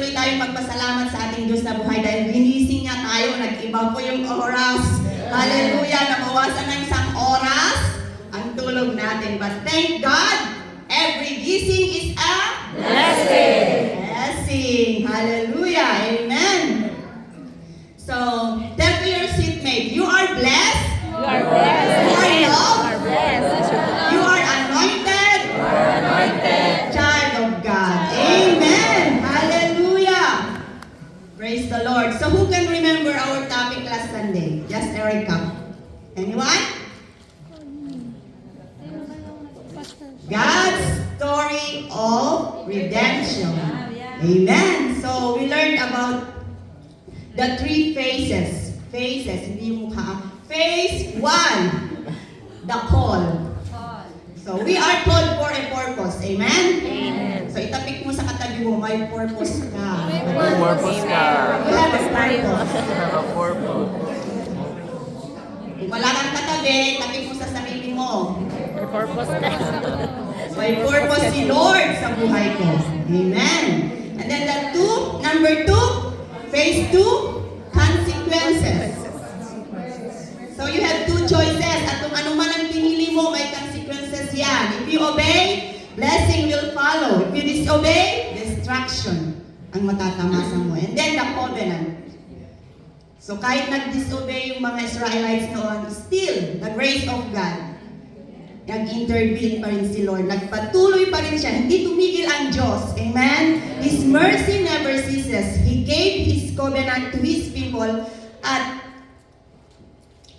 patuloy tayong magpasalamat sa ating Diyos na buhay dahil ginising niya tayo, nag-iba po yung oras. Hallelujah! Nabawasan ng isang oras ang tulog natin. But thank God, every gising is a Blessing. blessing. Hallelujah! Amen! So, tell to your seatmate, you are blessed. You are blessed. You are loved. You are blessed. You are anointed. You are anointed. Child of God. Amen. Hallelujah. Praise the Lord. So who can remember our topic last Sunday? Just a recap. Anyone? God's story of redemption. Amen. So we learned about the three phases. Phases, hindi yung mukha. Phase 1, the call. So we are called for a purpose. Amen? Amen. So itapik mo sa katabi mo, may purpose ka. May purpose ka. You have a purpose. Have a purpose. Kung wala kang katabi, tapik mo sa sarili mo. May purpose ka. May purpose si Lord sa buhay ko. Amen. And then number 2, phase 2, consequences. So you have two choices. At kung ano man ang pinili mo, may consequences yan. If you obey, blessing will follow. If you disobey, destruction ang matatamasa mo. And then the covenant. So kahit nag-disobey yung mga Israelites noon, still, the grace of God, nag-intervene pa rin si Lord. Nagpatuloy pa rin siya. Hindi tumigil ang Diyos. Amen? His mercy never ceases. He gave His covenant to His people at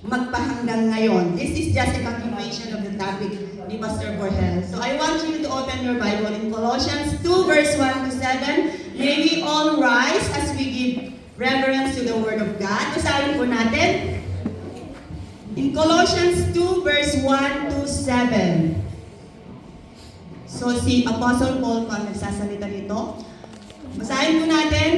magpahanggang ngayon. This is just a continuation of the topic ni Pastor Borgel. So I want you to open your Bible in Colossians 2 verse 1 to 7. May we all rise as we give reverence to the Word of God. Basahin po natin. In Colossians 2 verse 1 to 7. So si Apostle Paul pa nagsasalita dito. Basahin po natin.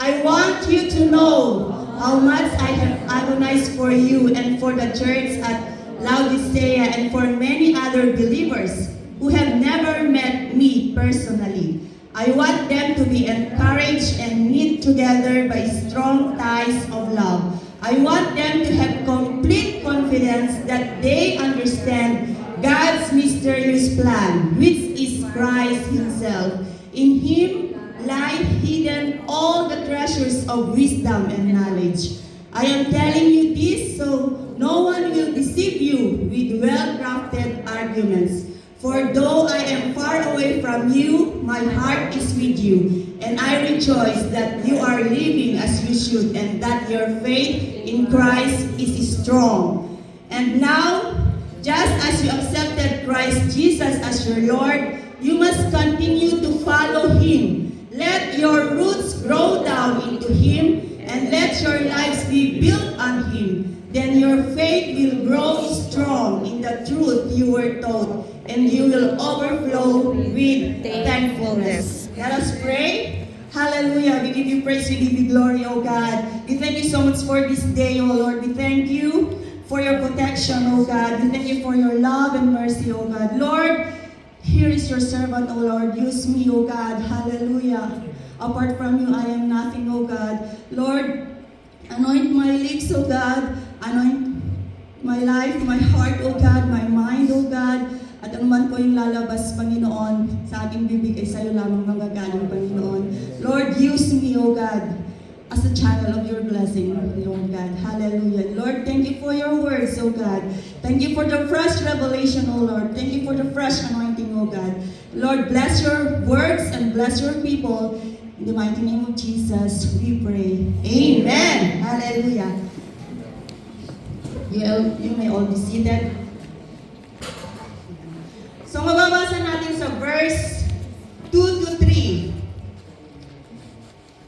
I want you to know how much I have agonized for you and for the church at Laodicea and for many other believers who have never met me personally. I want them to be encouraged and knit together by strong ties of love. I want them to have complete confidence that they understand God's mysterious plan, which is Christ Himself. In Him lie hidden all the treasures of wisdom and knowledge. I am telling you this so no one will deceive you with well-crafted arguments. For though I am far away from you, my heart is with you, and I rejoice that you are living as you should, and that your faith in Christ is strong. And now, just as you accepted Christ Jesus as your Lord, you must continue to follow Him. Let your roots grow down into Him, and let your lives be built on Him. Then your faith will grow strong in the truth you were taught, and you will overflow with thankfulness. Let us pray. Hallelujah. We give you praise, we give you glory, O God. We thank you so much for this day, O Lord. We thank you for your protection, O God. We thank you for your love and mercy, O God. Lord, here is your servant, O Lord. Use me, O God. Hallelujah. Apart from you, I am nothing, O God. Lord, anoint my lips, O God. Anoint my life, my heart, O God, my mind, O God. At anuman po yung lalabas, Panginoon, sa aking bibig ay sa'yo lamang manggagaling, Panginoon. Lord, use me, O God, as a channel of your blessing, Lord God. Hallelujah. Lord, thank you for your words, O God. Thank you for the fresh revelation, O Lord. Thank you for the fresh anointing, O God. Lord, bless your words and bless your people. In the mighty name of Jesus, we pray. Amen. Hallelujah. You may all be seated. So mababasa natin sa verse 2 to 3.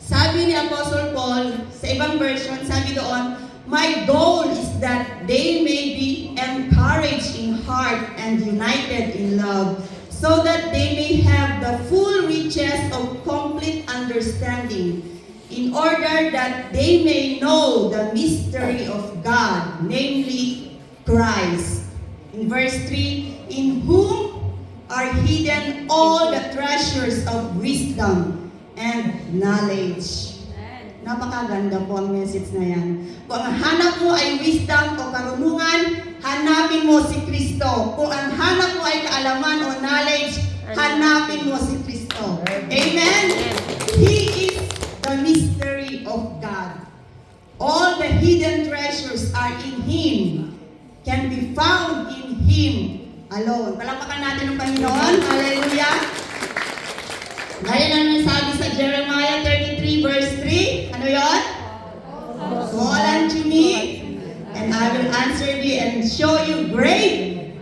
Sabi ni Apostle Paul, sa ibang version, sabi doon, my goal is that they may be encouraged in heart and united in love, so that they may have the full riches of complete understanding, in order that they may know the mystery of God, namely Christ. In verse 3, in whom are hidden all the treasures of wisdom and knowledge. Napakaganda po ang message na yan. Kung ang hanap mo ay wisdom o karunungan, hanapin mo si Kristo. Kung ang hanap mo ay kaalaman o knowledge, hanapin mo si Kristo. Amen? He is the mystery of God. All the hidden treasures are in Him, can be found in Him alone. Palakpakan natin ng Panginoon. Hallelujah! Gaya na sabi sa Jeremiah 33 verse 3, ano yun? Call unto me, and I will answer thee and show you great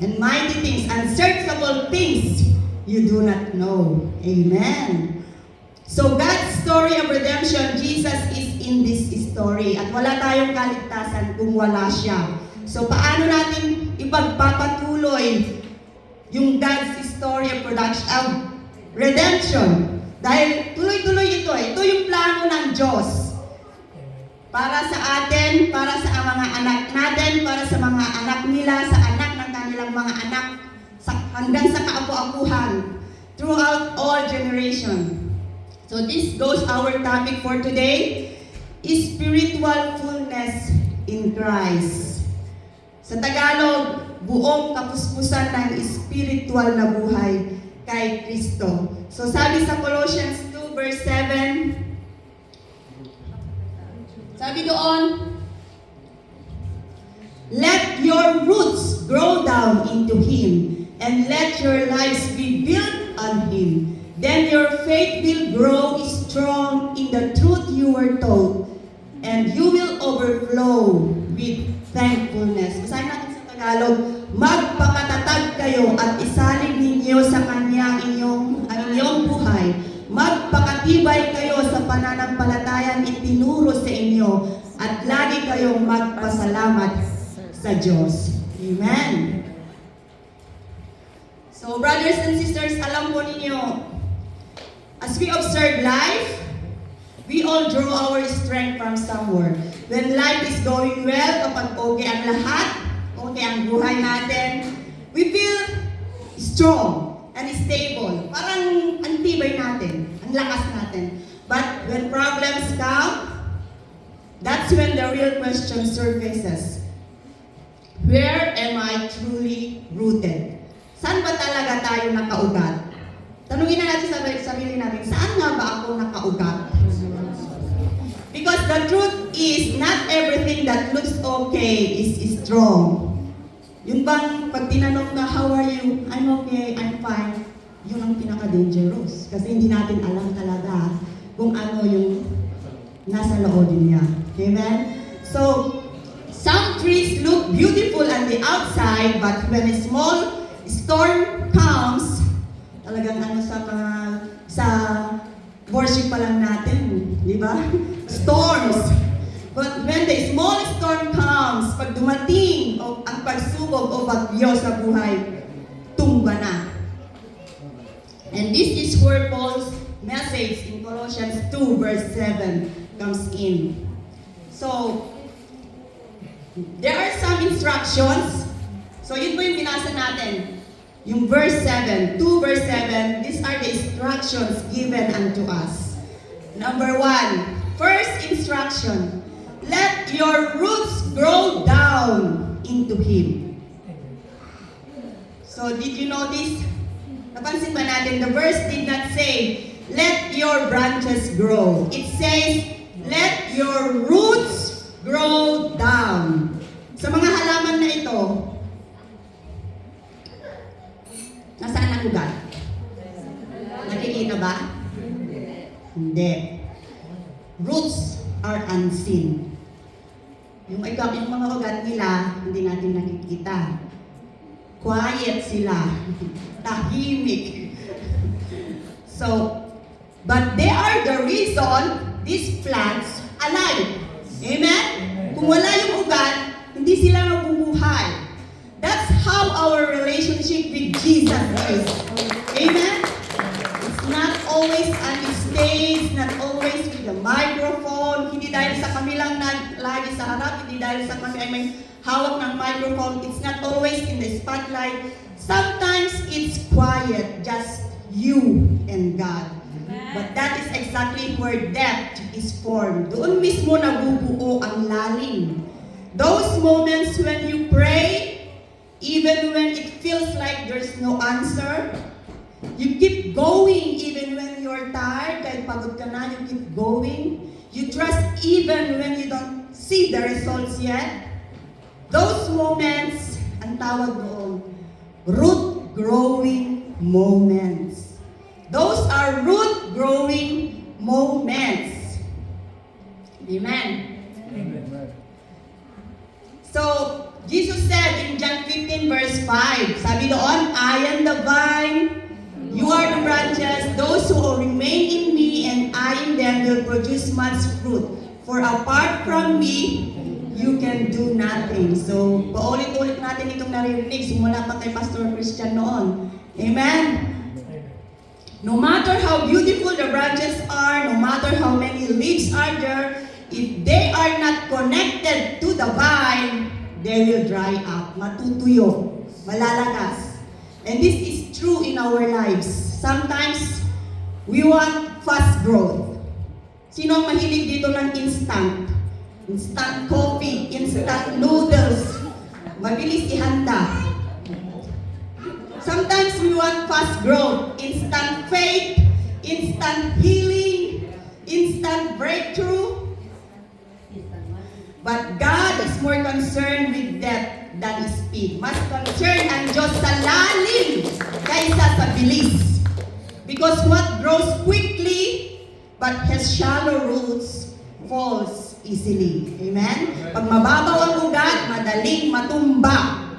and mighty things, unsearchable things you do not know. Amen. So God's story of redemption, Jesus is in this story. At wala tayong kaligtasan kung wala siya. So paano natin ipagpapatuloy yung God's story of production, redemption? Dahil tuloy-tuloy ito. Ito yung plano ng Diyos. Para sa atin, para sa mga anak natin, para sa mga anak nila, sa anak ng kanilang mga anak, hanggang sa kaapu-apuhan, throughout all generation. So this goes our topic for today, is spiritual fullness in Christ. Sa Tagalog, buong kapuspusan ng spiritual na buhay kay Kristo. So sabi sa Colossians 2 verse 7, sabi doon, let your roots grow down into Him, and let your lives be built on Him. Then your faith will grow strong in the truth you were taught, and you will overflow with thankfulness. Basahin natin sa Tagalog, magpakatatag kayo at isalig ninyo sa Kanya ang inyong buhay. Magpakatibay kayo sa pananampalatayang itinuro sa inyo at lagi kayong magpasalamat sa Diyos. Amen. So brothers and sisters, alam po ninyo, as we observe life, we all draw our strength from somewhere. When life is going well, kapag okay ang lahat, okay ang buhay natin, we feel strong and stable. Parang antibay natin, ang lakas natin. But when problems come, that's when the real question surfaces. Where am I truly rooted? Saan ba talaga tayo nakaugat? Tanungin na natin sa sarili natin, saan nga ba ako nakaugat? Because the truth is, not everything that looks okay is strong. Yun bang pag tinanong na, how are you? I'm okay, I'm fine. Yun ang pinaka-dangerous. Kasi hindi natin alam talaga kung ano yung nasa loodin niya. Amen? So, some trees look beautiful on the outside, but when a small storm comes, talagang ano sa worship pa lang natin, di ba? Storms. But when the small storm comes, pag dumating ang pagsubok o bagyo sa buhay, tumba na. And this is where Paul's message in Colossians 2 verse 7 comes in. So, there are some instructions. So, yun po yung binasa natin. Yung verse 7, 2 verse 7, these are the instructions given unto us. Number 1, first instruction, let your roots grow down into Him. So, did you notice? Napansin ba natin, the verse did not say, let your branches grow. It says, let your roots grow down. Sa mga halaman na ito, nasaan ang ugat? Nakikita ba? Hindi. Roots are unseen. Yung mga ugat nila, hindi natin nakikita. Quiet sila. Tahimik. So, but they are the reason these plants alive. Amen? Kung wala yung ugat, hindi sila mabubuhay. That's how our relationship with Jesus is. Amen? It's not always on the stage, not always with the microphone. Hindi dahil sa kami lang lagi sa harap, hindi dahil sa kami ay may hawak ng microphone. It's not always in the spotlight. Sometimes it's quiet, just you and God. But that is exactly where depth is formed. Doon mismo nabubuo ang lalim. Those moments when you pray, even when it feels like there's no answer, you keep going even when you're tired, kahit pagod ka na, you keep going. You trust even when you don't see the results yet. Those moments, ang tawag doon, root-growing moments. Those are root-growing moments. Amen. So, Jesus said in John 15 verse 5, sabi doon, I am the vine, you are the branches, those who remain in me and I in them will produce much fruit. For apart from me, you can do nothing. So, paulit-ulit natin itong naririnig simula pa kay Pastor Christian noon. Amen? No matter how beautiful the branches are, no matter how many leaves are there, if they are not connected to the vine, they will dry up, matutuyo, malalagas. And this is true in our lives. Sometimes, we want fast growth. Sino ang mahilig dito ng instant? Instant coffee, instant noodles, mabilis ihanda. Sometimes we want fast growth, instant faith, instant healing, instant breakthrough. But God is more concerned with depth than speed. Mas concerned ang Diyos sa lalim kaysa sa bilis. Because what grows quickly but has shallow roots falls easily. Amen? Pag mababaw ang ugat, madaling matumba.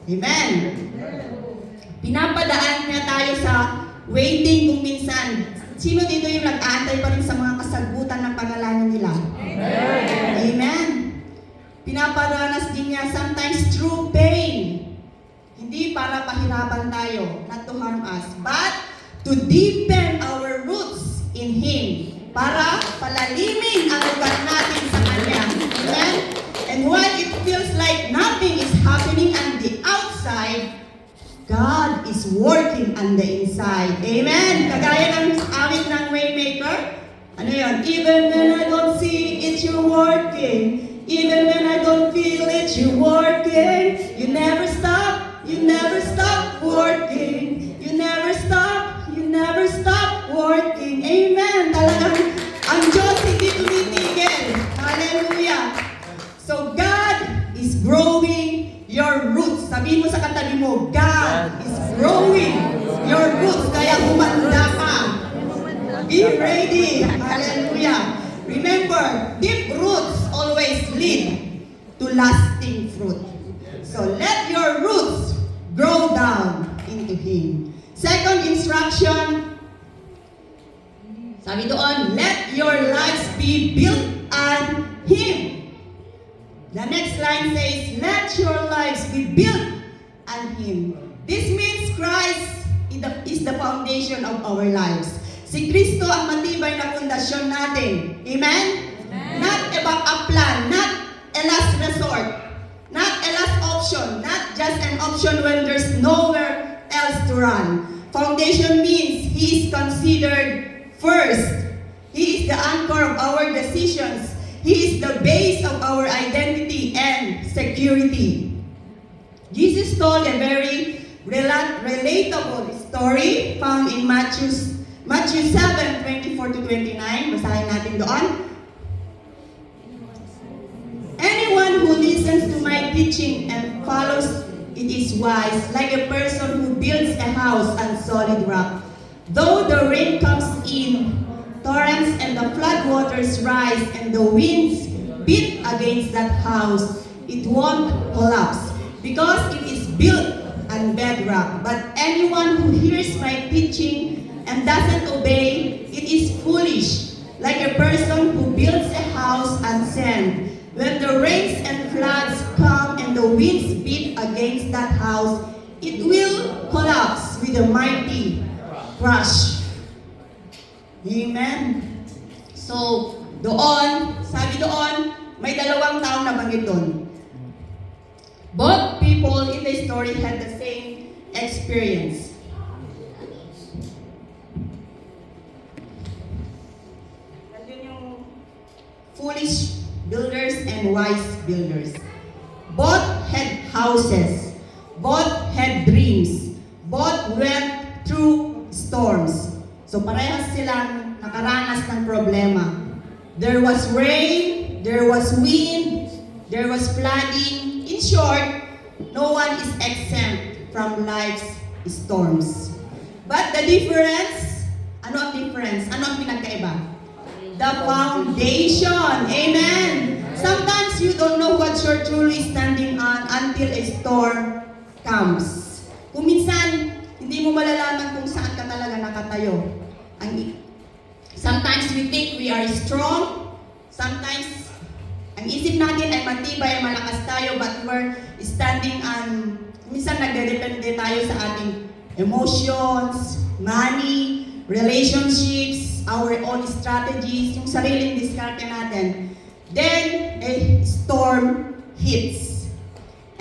Amen? Pinapadaan niya tayo sa waiting kung minsan. Sino dito yung nag-aantay pa rin sa mga kasagutan ng pangalanan nila? Amen. Pinaparanas din niya sometimes through pain. Hindi para pahirapan tayo, not to harm us, but to deepen our roots in Him. Para palalimin ang ugat natin sa Kanya. Amen? And while it feels like nothing is happening on the outside, God is working on the inside. Amen? Kagaya ng awit ng Waymaker. Ano yun? Even when I don't see it, you're working. Even when I don't feel it, you're working. You never stop. You never stop working. You never stop. You never stop working. Amen. Talagang ang Diyos hindi tumitigil. Hallelujah. So God is growing your roots. Sabihin mo sa katabi mo, God is growing your roots. Kaya humanda ka. Be ready. Hallelujah. Remember, deep roots always lead to lasting fruit. So let your roots grow down into Him. Second instruction, sabi doon, let your lives be built on Him. The next line says, let your lives be built on Him. This means Christ is the foundation of our lives. Si Kristo ang matibay na pundasyon natin. Amen? Not a backup plan, not a last resort, not a last option, not just an option when there's nowhere else to run. Foundation means He is considered first. He is the anchor of our decisions. He is the base of our identity and security. Jesus told a very relatable story found in Matthew 7:24-29. Basahin natin doon. Anyone who listens to my teaching and follows it is wise, like a person who builds a house on solid rock. Though the rain comes in, torrents and the floodwaters rise and the winds beat against that house, it won't collapse because it is built on bedrock. But anyone who hears my teaching and doesn't obey, it is foolish, like a person who builds a house on sand. When the rains and floods come and the winds beat against that house, it will collapse with a mighty crash. Amen. So, doon, sabi doon, may dalawang taong nabanggit doon. Both people in the story had the same experience. foolish builders and wise builders. Both had houses, both had dreams, both went through storms. So parehas silang nakaranas ng problema. There was rain, there was wind, there was flooding. In short, no one is exempt from life's storms. But the difference, ano ang difference? Ano ang pinagkaiba? The foundation. Amen. Sometimes you don't know what you're truly standing on until a storm comes. Kung minsan, hindi mo malalaman kung saan ka talaga nakatayo. Sometimes we think we are strong. Sometimes, ang isip natin ay matibay, malakas tayo, but we're standing on, minsan nagdedepende tayo sa ating emotions, money, relationships, our own strategies, yung sariling diskarte natin. Then, a storm hits.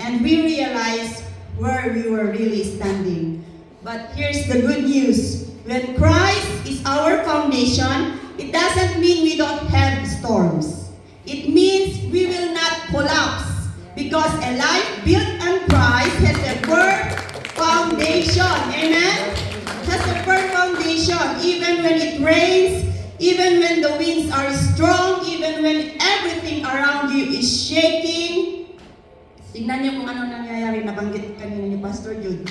And we realize where we were really standing. But here's the good news. When Christ is our foundation, it doesn't mean we don't have storms. It means we will not collapse. Because a life built on Christ has a firm foundation. Amen? Has a firm foundation. Even when it rains, even when the winds are strong, even when everything around you is shaking. Tingnan niyo kung ano nangyayari, nabanggit kanina ni Pastor Jude.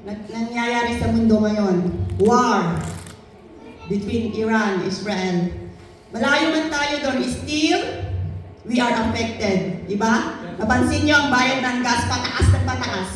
Nangyayari sa mundo ngayon. War between Iran and Israel. Malayo man tayo doon, still, we are affected. Diba? Napansin niyo ang bayad ng gas, pataas ng pataas.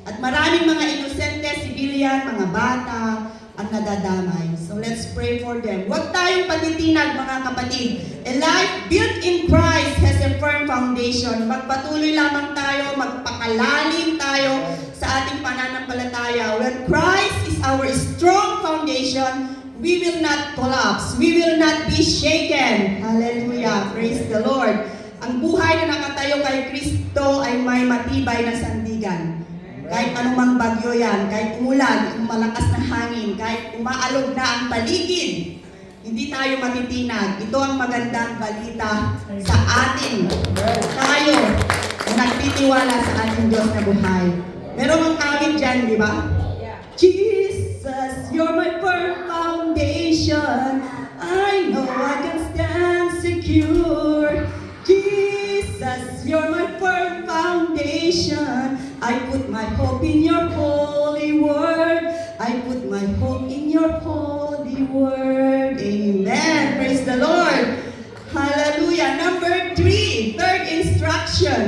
At maraming mga inosente, civilian, mga bata, ang nadadamay. So let's pray for them. Huwag tayong patitinag, mga kapatid. A life built in Christ has a firm foundation. Magpatuloy lamang tayo, magpakalalim tayo sa ating pananampalataya. When Christ is our strong foundation, we will not collapse. We will not be shaken. Hallelujah. Praise the Lord. Ang buhay na nakatayo kay Kristo ay may matibay na sandigan. Kahit anumang bagyo yan, kahit umulan, malakas na hangin, kahit umaalog na ang paligid, hindi tayo matitinag. Ito ang magandang balita sa atin. Tayo na nagtitiwala sa ating Diyos na buhay. Meron ang awit dyan, di ba? Jesus, you're my firm foundation. I know I can stand secure. Jesus, you're my firm foundation. I put my hope in your holy word. I put my hope in your holy word. Amen. Praise the Lord. Hallelujah. Number 3, third instruction.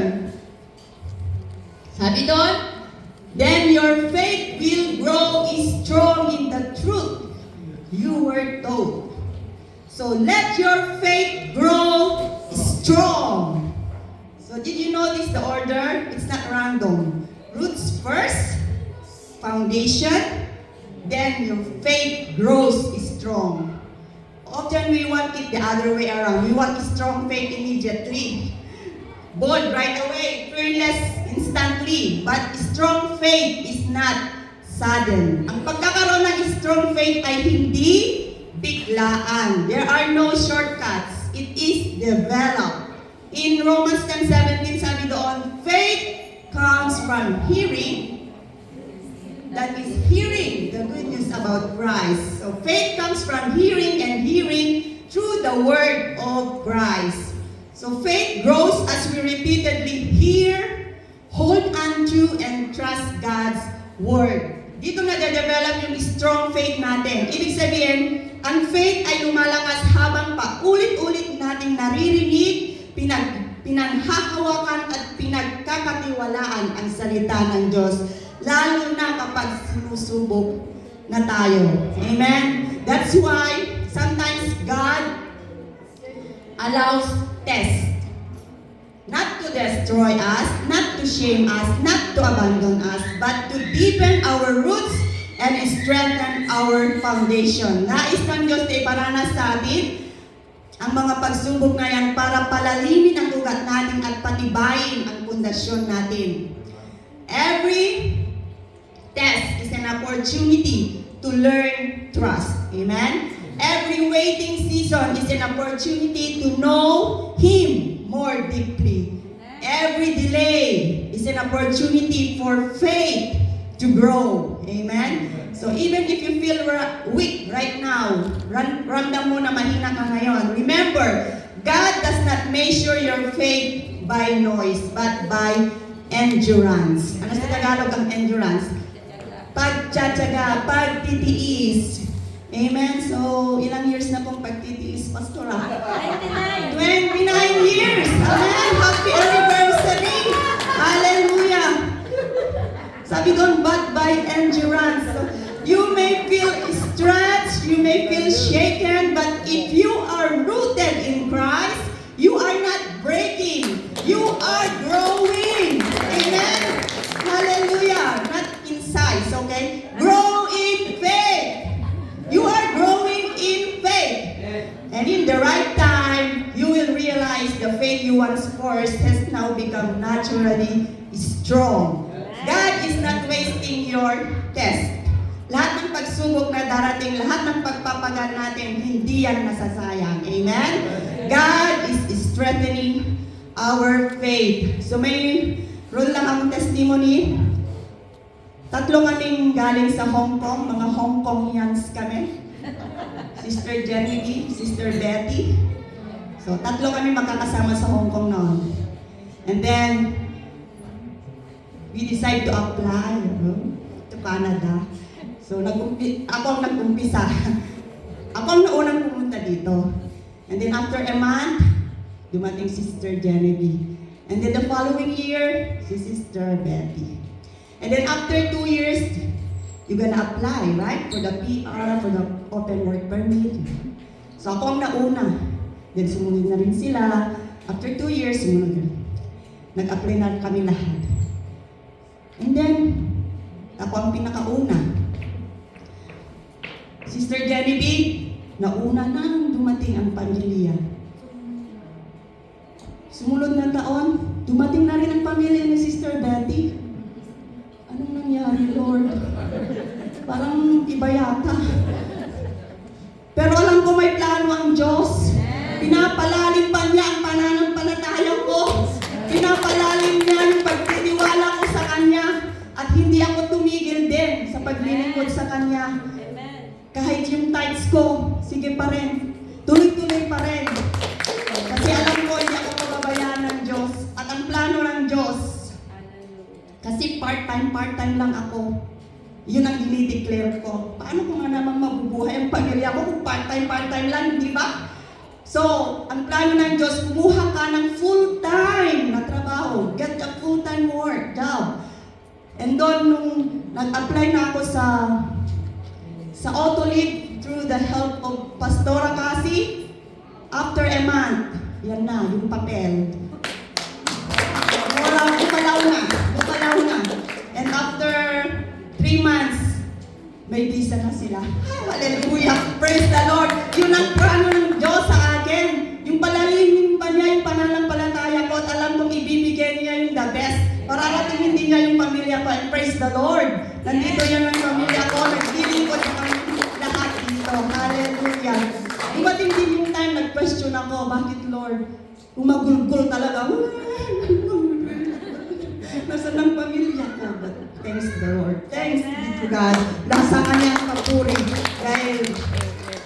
Sabi doon, then your faith will grow strong in the truth you were told. So let your faith grow strong. So did you notice the order? It's not random. Roots first, foundation, then your faith grows strong. Often we want it the other way around. We want strong faith immediately. Bold right away, fearless instantly. But strong faith is not sudden. Ang pagkakaroon ng strong faith ay hindi biglaan. There are no shortcuts. It is developed. In Romans 10:17, sabi doon, faith comes from hearing. That is hearing the good news about Christ. So faith comes from hearing, and hearing through the word of Christ. So faith grows as we repeatedly hear, hold on to, and trust God's word. Dito na-develop yung strong faith natin. Ibig sabihin, ang faith ay lumalakas habang paulit-ulit nating naririnig, pinanghahawakan at pinagkakatiwalaan ang salita ng Diyos, lalo na kapag sinusubok na tayo. Amen? That's why sometimes God allows tests. Not to destroy us, not to shame us, not to abandon us, but to deepen our roots and strengthen our foundation. Nais ng Diyos na iparanas sa atin ang mga pagsubok na yan para palalimin ang ugat natin at patibayin ang pundasyon natin. Every test is an opportunity to learn trust. Amen? Every waiting season is an opportunity to know Him more deeply. Every delay is an opportunity for faith to grow. Amen? So even if you feel weak right now, ramdam mo na mahina ka ngayon, remember, God does not measure your faith by noise, but by endurance. Ano sa Tagalog ang endurance? Pagtsatsaga, pagtitiis. Amen? So, ilang years na pong pagtitiis, Pastora? 29 years! Amen! Happy anniversary! Hallelujah! Sabi doon, but by endurance. So, you may feel stretched, you may feel shaken, but if you are rooted in Christ, you are not breaking. You are growing. Amen? Hallelujah! Not in size, okay? Grow in faith. You are growing in faith. And in the right time, you will realize the faith you once forced has now become naturally strong. God is not wasting your test. Lahat ng pagsubok na darating, lahat ng pagpapagal natin, hindi yan masasayang. Amen? God is strengthening our faith. So may roll lang ang testimony. 3 kaming galing sa Hong Kong, mga Hong Kongians kami. Sister Genevieve, Sister Betty. So 3 kami magkakasama sa Hong Kong noon. And then, we decide to apply to Canada. So ako ang nag-umpisa. Ako ang naunang pumunta dito. And then after a month, dumating Sister Genevieve. And then the following year, si Sister Betty. And then after 2 years, you're gonna apply, right? For the PR, for the open work permit. So ako ang nauna. Then sumunod na rin sila. After 2 years, sumunod rin. Nag-apply na kami lahat. And then, ako ang pinakauna. Sister Genevieve, nauna nang dumating ang pamilya. Sumunod na taon, dumating na rin ang pamilya ni Sister Betty. Anong nangyari, Lord? Parang iba yata. Pero alam ko may plano ang Diyos. Pinapalalim pa niya ang pananampalataya ko. Pinapalalim niya yung pagtitiwala ko sa Kanya. At hindi ako tumigil din sa paglilingkod sa Kanya. Kahit yung tithes ko, sige pa rin. Tuloy-tuloy pa rin. Kasi alam ko, hindi ako pababayaan ng Diyos. At ang plano ng Diyos, kasi part-time lang ako. Yun ang dinideclare ko. Paano ko nga naman mabubuhay ang pamilya ko kung part-time lang, di ba? So, ang plano ng Diyos, kumuha ka ng full-time na trabaho. Get a full-time work, job. And doon, nung nag-apply na ako sa Autoliv through the help of Pastora Cassie, after a month, yan na, yung papel. Bukalaw na. And after 3 months, may visa na sila. Hallelujah! Praise the Lord! Yun ang plano ng Diyos sa akin. Yung palalimin pa niya yung pananampalataya ko at alam kong ibibigay niya yung the best. Pararating hindi niya yung pamilya ko. And praise the Lord! Nandito yan ang pamilya ko. Naglilingkod kami lahat dito. Hallelujah! Dumating din yung time, nag-question ako, bakit Lord? Umagulgul talaga. Nasaan ang pamilya ko? But thanks the Lord. Thanks be to God. Nasa kanyang papuri. Dahil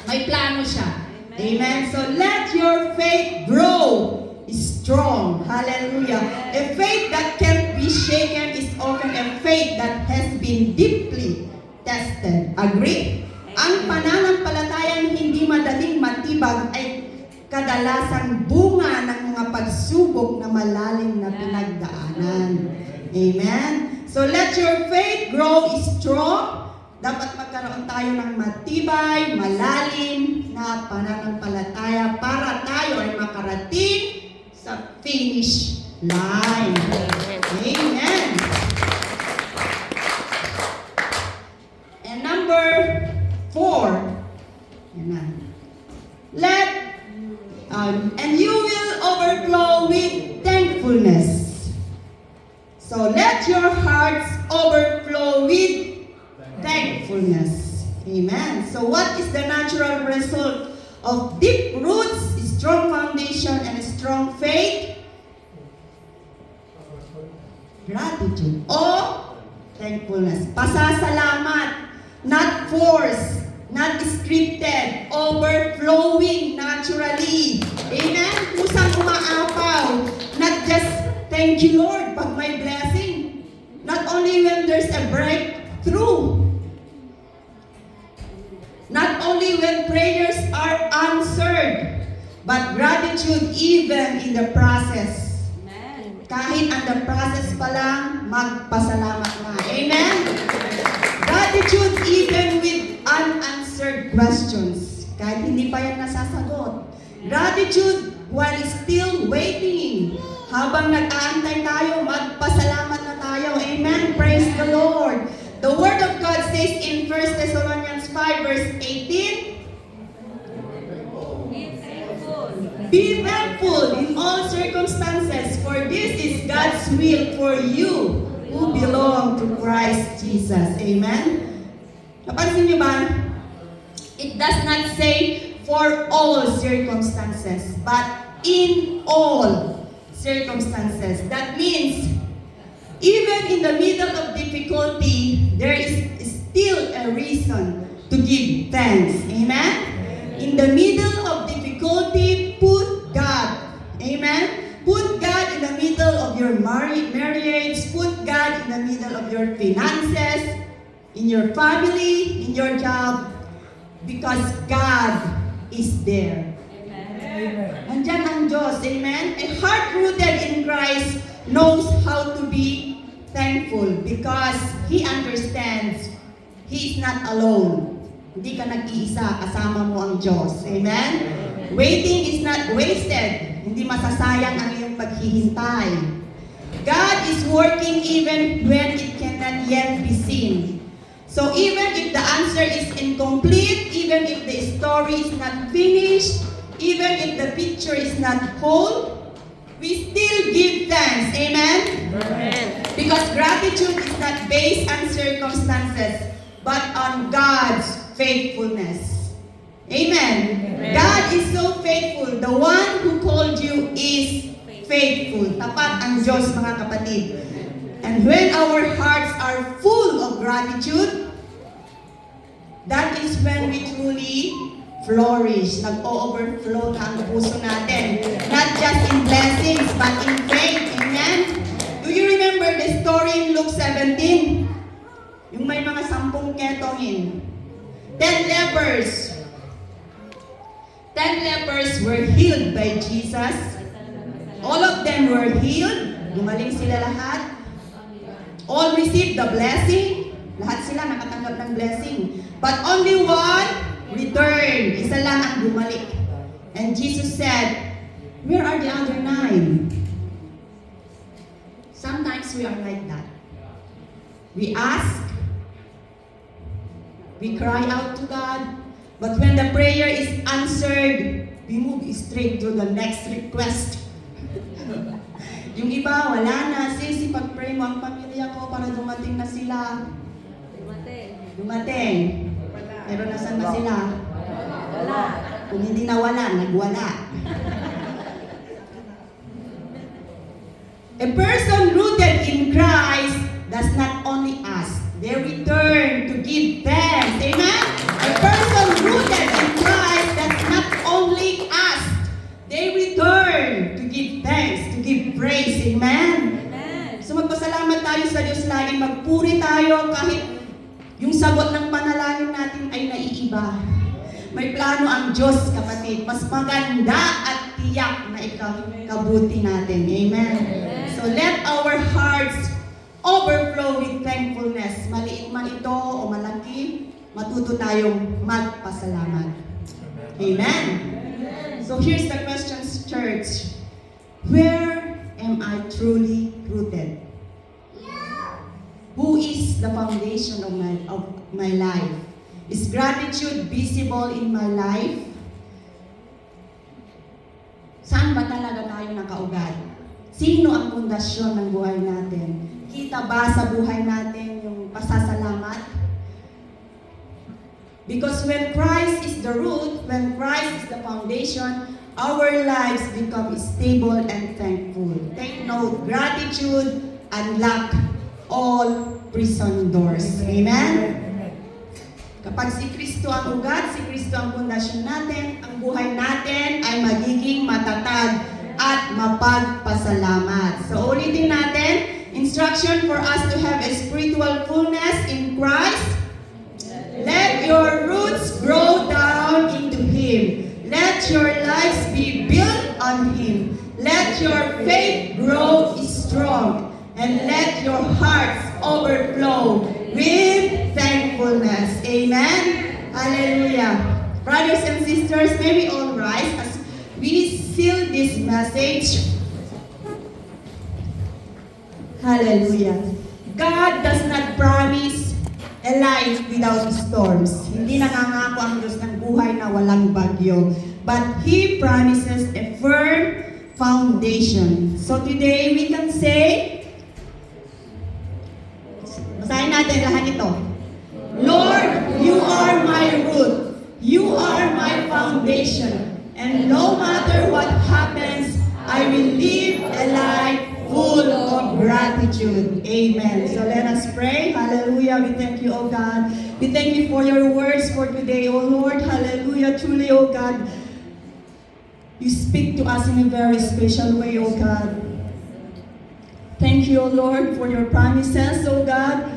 may plano siya. Amen. So let your faith grow strong. Hallelujah. A faith that can't be shaken is often a faith that has been deeply tested. Agree? Ang pananampalatayang hindi madaling matibag ay kadalasang bunga ng mga pagsubok na malalim na pinagdaanan. Amen? So let your faith grow strong. Dapat magkaroon tayo ng matibay, malalim na pananampalataya para tayo ay makarating sa finish line. Amen. And number 4. Yan na. And you will overflow with thankfulness. So let your hearts overflow with thankfulness. Amen. So what is the natural result of deep roots, strong foundation, and a strong faith? Gratitude o thankfulness. Pasasalamat, not force, not scripted, overflowing naturally. Amen? Kusang umaapaw. Not just, thank you Lord, pag may blessing. Not only when there's a breakthrough. Not only when prayers are answered, but gratitude even in the process. Kahit ang the process pa lang, magpasalamat na. Amen? Gratitude even with unanswered questions. Kahit hindi pa yan nasasagot. Gratitude while still waiting. Habang nag-aantay tayo, magpasalamat na tayo. Amen? Praise the Lord. The Word of God says in 1 Thessalonians 5 verse 18, be thankful in all circumstances, for this is God's will for you who belong to Christ Jesus. Amen? Napansin niyo ba? It does not say for all circumstances, but in all circumstances. That means, even in the middle of difficulty, there is still a reason to give thanks. Amen? In the middle of difficulty, put God. Amen? Put God in the middle of your marriage. Put God in the middle of your finances, in your family, in your job. Because God is there. Amen. Andyan ang Diyos. Amen? A heart rooted in Christ knows how to be thankful because He understands He is not alone. Hindi ka nag-iisa, kasama mo ang Diyos. Amen? Waiting is not wasted. Hindi masasayang ang iyong paghihintay. God is working even when it cannot yet be seen. So even if the answer is incomplete, even if the story is not finished, even if the picture is not whole, we still give thanks. Amen? Amen. Because gratitude is not based on circumstances, but on God's faithfulness. Amen. Amen. God is so faithful. The one who called you is faithful. Tapat ang Diyos, mga kapatid. And when our hearts are full of gratitude, that is when we truly flourish. Nag-overflow na ang puso natin. Not just in blessings, but in faith. Amen? Do you remember the story in Luke 17? Yung may mga 10 ketongin. 10 lepers. 10 lepers were healed by Jesus. All of them were healed. Gumaling sila lahat. All received the blessing. Lahat sila nakatanggap ng blessing. But only one returned. Isa lang ang bumalik. And Jesus said, where are the other 9? Sometimes we are like that. We ask, we cry out to God, but when the prayer is answered, we move straight to the next request. Yung iba, wala na. Sis, ipag-pray mo ang pamilya ko para dumating na sila. Dumating. Pero nasan na sila? Wala. Kung hindi nawala, nagwala. A person rooted in Christ does not only ask, they return to give thanks. Amen? A person rooted in Christ does not only ask, they return to give thanks, to give praise. Amen? So magpasalamat tayo sa Diyos lagi. Magpuri tayo kahit yung sagot ng panalangin natin ay naiiba. May plano ang Diyos, kapatid. Mas maganda at tiyak na ikabuti natin. Amen? So let our hearts overflow with thankfulness. Maliit man ito o malaki, matuto tayong magpasalamat. Amen? So here's the questions, church. Where am I truly rooted? Who is the foundation of my life? Is gratitude visible in my life? Saan ba talaga tayo nakaugat? Sino ang pundasyon ng buhay natin? Kita ba sa buhay natin yung pasasalamat? Because when Christ is the root, when Christ is the foundation, our lives become stable and thankful. Take note, gratitude unlock all prison doors. Amen? Kapag si Kristo ang ugat, si Kristo ang pundasyon natin, ang buhay natin ay magiging matatag at mapagpasalamat. So ulitin natin, instruction for us to have a spiritual fullness in Christ. Let your roots grow down into Him. Let your lives be built on Him. Let your faith grow strong. And let your hearts overflow with thankfulness. Amen? Hallelujah. Brothers and sisters, may we all rise as we seal this message. Hallelujah. God does not promise a life without storms. Hindi nangangako ang Diyos ng buhay na walang bagyo. But He promises a firm foundation. So today we can say, basahin natin lahat ito. Lord, you are my root. You are my foundation. And no matter what happens, I will live a life full of gratitude. Amen. So let us pray. Hallelujah. We thank you, O God. We thank you for your words for today, O Lord. Hallelujah. Truly, O God, you speak to us in a very special way, O God. Thank you, O Lord, for your promises, O God,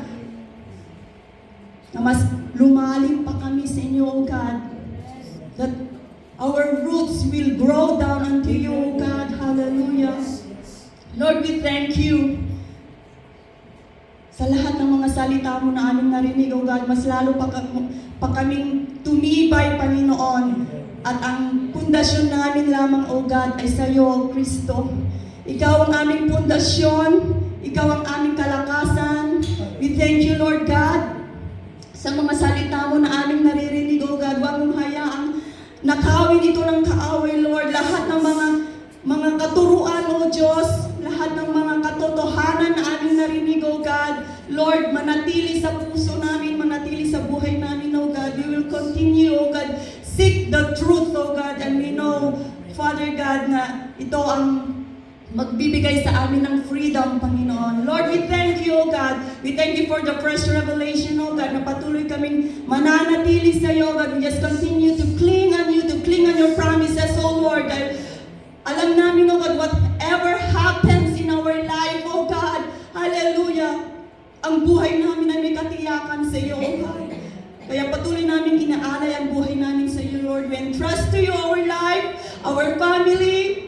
na mas lumalim pa kami sa inyo, O God, that our roots will grow down unto you, O God. Hallelujah. Lord, we thank you sa lahat ng mga salita mo na aming narinig, O God. Mas lalo pa kaming tumibay, Panginoon, at ang pundasyon namin lamang, O God, ay sa iyo, Kristo. Ikaw ang aming pundasyon, ikaw ang aming kalakasan. We thank you, Lord God, sa mga salita mo na aming naririnig, O God. Huwag mong hayaang nakawin ito ng kaaway, Lord. Lahat ng mga katuruan, O Diyos, lahat ng mga katotohanan na aming narinig, O God, Lord, manatili sa puso namin, manatili sa buhay namin, O God. We will continue, O God, seek the truth, O God, and we know, Father God, na ito ang magbibigay sa amin ng freedom, Panginoon. Lord, we thank you, O God. We thank you for the fresh revelation, O God, na patuloy kaming mananatili sa iyo, God. We just continue to cling on you, to cling on your promises, O Lord. Dahil alam namin, O God, whatever happens in our life, O God, hallelujah, ang buhay namin ay may katiyakan sa iyo, O God. Kaya patuloy namin inaalay ang buhay namin sa iyo, Lord. We entrust to you our life, our family.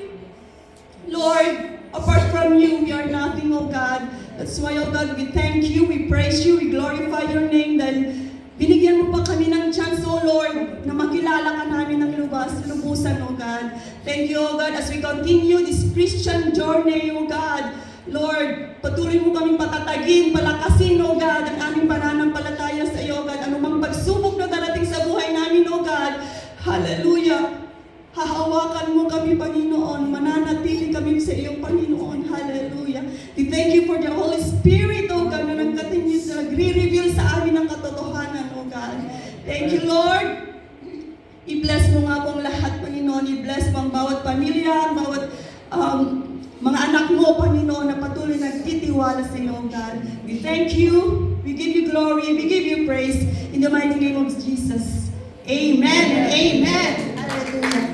Lord, apart from you, we are nothing, O God. That's why, O God, we thank you, we praise you, we glorify your name. Dahil binigyan mo pa kami ng chance, O Lord, na makilala ka namin ng lubusan, O God. Thank you, O God, as we continue this Christian journey, O God. Lord, patuloy mo kaming patatagin, palakasin, O God, ang aming pananampalataya sa iyo, O God. Anumang pagsubok na darating sa buhay namin, O God. Hallelujah. Hahawakan mo kami, Panginoon. Mananatili kami sa iyo, Panginoon. Hallelujah. We thank you for the Holy Spirit, O God, na nagkatingin sa nagre-reveal sa amin ang katotohanan, O God. Thank you, Lord. I-bless mo nga pong lahat, Panginoon. I-bless mo ang bawat pamilya, ang bawat mga anak mo, Panginoon, na patuloy nagtitiwala sa iyo, O God. We thank you. We give you glory. We give you praise. In the mighty name of Jesus. Amen and amen. Hallelujah.